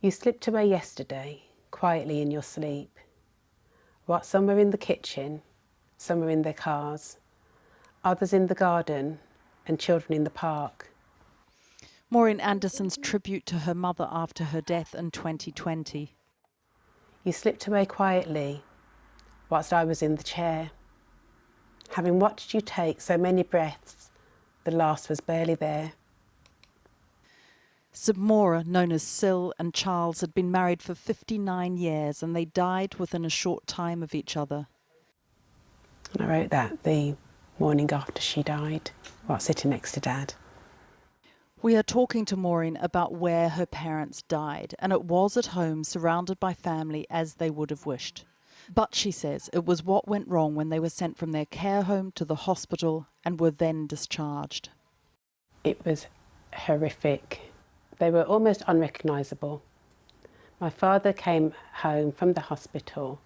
You slipped away yesterday, quietly in your sleep. What, some were in the kitchen, some were in their cars, others in the garden, and children in the park. Maureen Anderson's tribute to her mother after her death in 2020. You slipped away quietly, whilst I was in the chair. Having watched you take so many breaths, the last was barely there. Samora, known as Sil, and Charles had been married for 59 years and they died within a short time of each other. And I wrote that the morning after she died, while sitting next to Dad. We are talking to Maureen about where her parents died, and it was at home, surrounded by family as they would have wished. But she says it was what went wrong when they were sent from their care home to the hospital and were then discharged. It was horrific. They were almost unrecognisable. My father came home from the hospital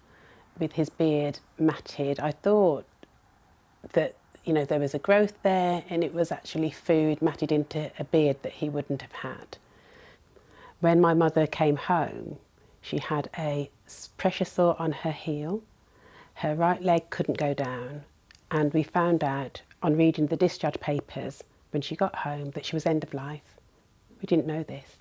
with his beard matted. I thought that, there was a growth there and it was actually food matted into a beard that he wouldn't have had. When my mother came home, she had a pressure sore on her heel, her right leg couldn't go down, and we found out on reading the discharge papers when she got home that she was end of life. We didn't know this.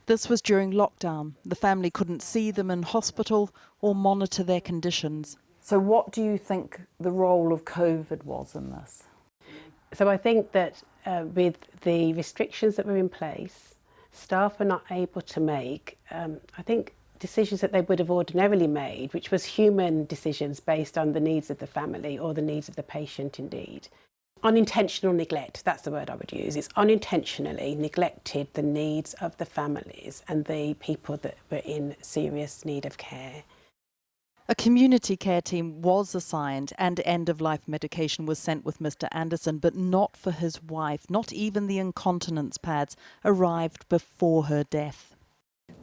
This was during lockdown. The family couldn't see them in hospital or monitor their conditions. So what do you think the role of COVID was in this? So I think that with the restrictions that were in place, staff were not able to make, I think, decisions that they would have ordinarily made, which was human decisions based on the needs of the family or the needs of the patient indeed. Unintentional neglect, that's the word I would use. It's unintentionally neglected the needs of the families and the people that were in serious need of care. A community care team was assigned and end-of-life medication was sent with Mr. Anderson, but not for his wife. Not even the incontinence pads arrived before her death.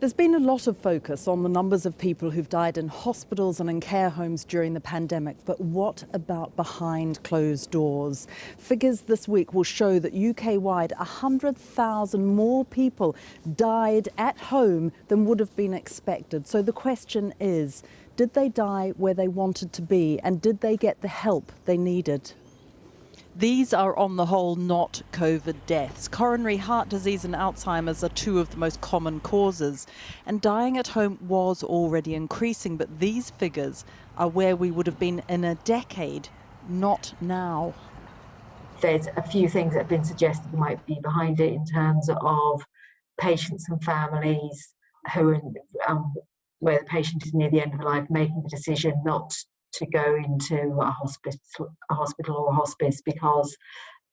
There's been a lot of focus on the numbers of people who've died in hospitals and in care homes during the pandemic, but what about behind closed doors? Figures this week will show that UK-wide 100,000 more people died at home than would have been expected. So the question is, did they die where they wanted to be, and did they get the help they needed? These are, on the whole, not COVID deaths. Coronary heart disease and Alzheimer's are two of the most common causes. And dying at home was already increasing, but these figures are where we would have been in a decade, not now. There's a few things that have been suggested might be behind it in terms of patients and families who are, where the patient is near the end of life, making the decision not to go into a hospital or a hospice because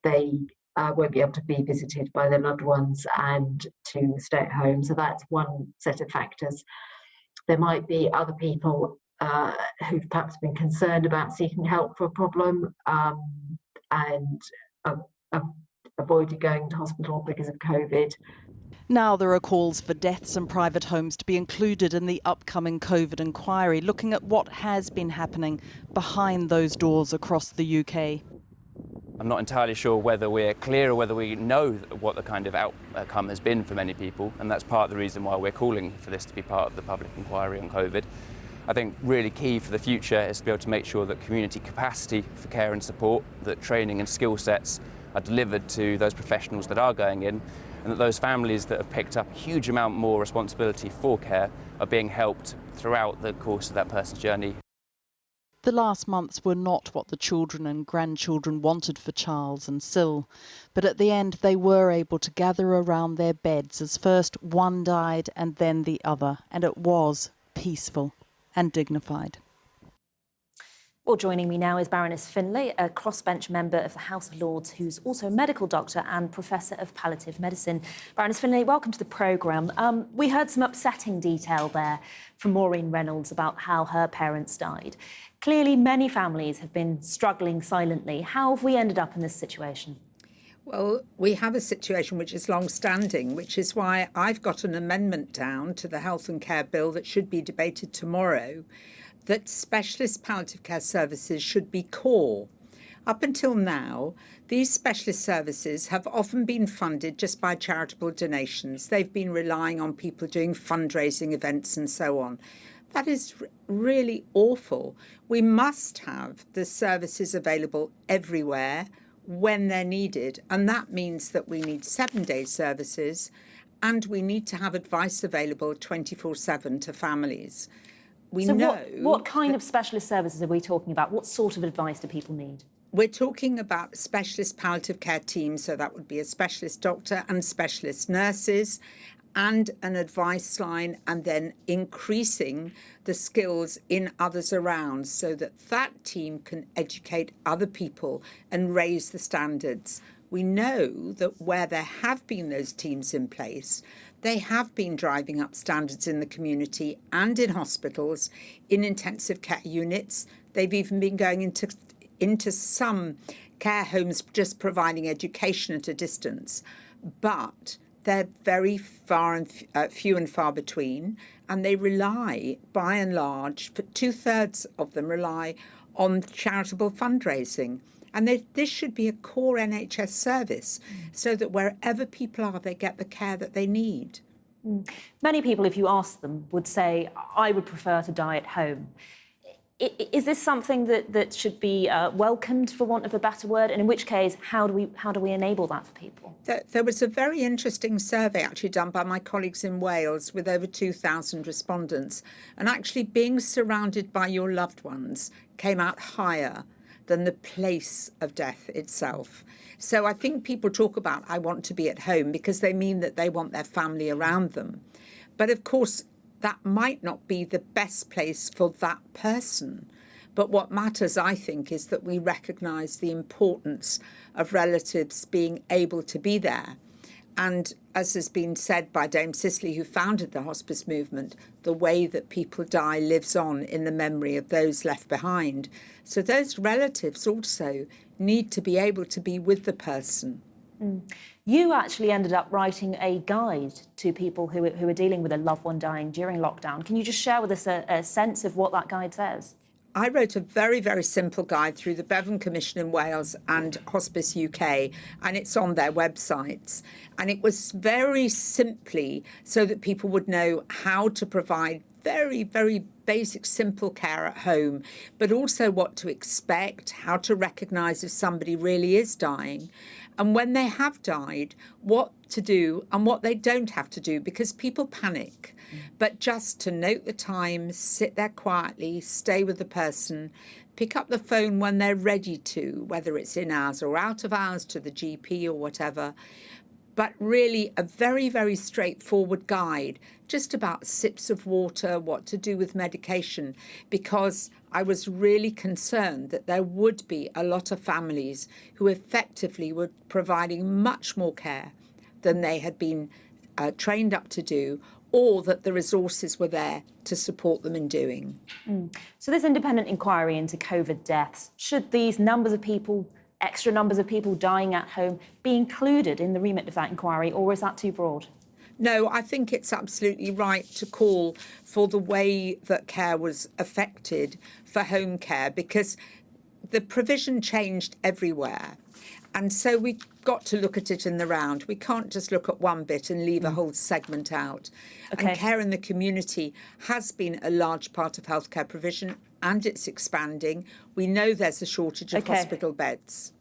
they won't be able to be visited by their loved ones and to stay at home. So that's one set of factors. There might be other people who've perhaps been concerned about seeking help for a problem and avoided going to hospital because of COVID. Now there are calls for deaths in private homes to be included in the upcoming COVID inquiry, looking at what has been happening behind those doors across the UK. I'm not entirely sure whether we're clear or whether we know what the kind of outcome has been for many people, and that's part of the reason why we're calling for this to be part of the public inquiry on COVID. I think really key for the future is to be able to make sure that community capacity for care and support, that training and skill sets are delivered to those professionals that are going in, and that those families that have picked up a huge amount more responsibility for care are being helped throughout the course of that person's journey. The last months were not what the children and grandchildren wanted for Charles and Sil, but at the end they were able to gather around their beds as first one died and then the other, and it was peaceful and dignified. Well, joining me now is Baroness Finlay, a crossbench member of the House of Lords, who's also a medical doctor and Professor of Palliative Medicine. Baroness Finlay, welcome to the programme. We heard some upsetting detail there from Maureen Reynolds about how her parents died. Clearly, many families have been struggling silently. How have we ended up in this situation? Well, we have a situation which is long-standing, which is why I've got an amendment down to the Health and Care Bill that should be debated tomorrow, that specialist palliative care services should be core. Up until now, these specialist services have often been funded just by charitable donations. They've been relying on people doing fundraising events and so on. That is really awful. We must have the services available everywhere when they're needed, and that means that we need 7-day services, and we need to have advice available 24/7 to families. What kind of specialist services are we talking about? What sort of advice do people need? We're talking about specialist palliative care teams, so that would be a specialist doctor and specialist nurses, and an advice line, and then increasing the skills in others around so that that team can educate other people and raise the standards. We know that where there have been those teams in place, they have been driving up standards in the community and in hospitals, in intensive care units. They've even been going into some care homes just providing education at a distance. But they're very few and far between, and they rely, by and large, for 2/3 of them rely on charitable fundraising. And this should be a core NHS service so that wherever people are, they get the care that they need. Many people, if you ask them, would say, I would prefer to die at home. Is this something that should be welcomed, for want of a better word? And in which case, how do we enable that for people? There was a very interesting survey actually done by my colleagues in Wales with over 2,000 respondents. And actually being surrounded by your loved ones came out higher than the place of death itself. So I think people talk about, I want to be at home, because they mean that they want their family around them. But of course, that might not be the best place for that person. But what matters, I think, is that we recognise the importance of relatives being able to be there. And as has been said by Dame Cicely, who founded the hospice movement, the way that people die lives on in the memory of those left behind. So those relatives also need to be able to be with the person. You actually ended up writing a guide to people who are dealing with a loved one dying during lockdown. Can you just share with us a sense of what that guide says? I wrote a very, very simple guide through the Bevan Commission in Wales and Hospice UK, and it's on their websites. And it was very simply so that people would know how to provide very, very basic, simple care at home, but also what to expect, how to recognise if somebody really is dying, and when they have died, what to do and what they don't have to do, because people panic. But just to note the time, sit there quietly, stay with the person, pick up the phone when they're ready to, whether it's in hours or out of hours, to the GP or whatever. But really a very, very straightforward guide, just about sips of water, what to do with medication, because I was really concerned that there would be a lot of families who effectively were providing much more care than they had been trained up to do, or that the resources were there to support them in doing. So this independent inquiry into COVID deaths, should these numbers of people, extra numbers of people dying at home, be included in the remit of that inquiry, or is that too broad? No, I think it's absolutely right to call for the way that care was affected for home care, because the provision changed everywhere. And so we got to look at it in the round. We can't just look at one bit and leave a whole segment out. Okay. And care in the community has been a large part of healthcare provision, and it's expanding. We know there's a shortage of hospital beds.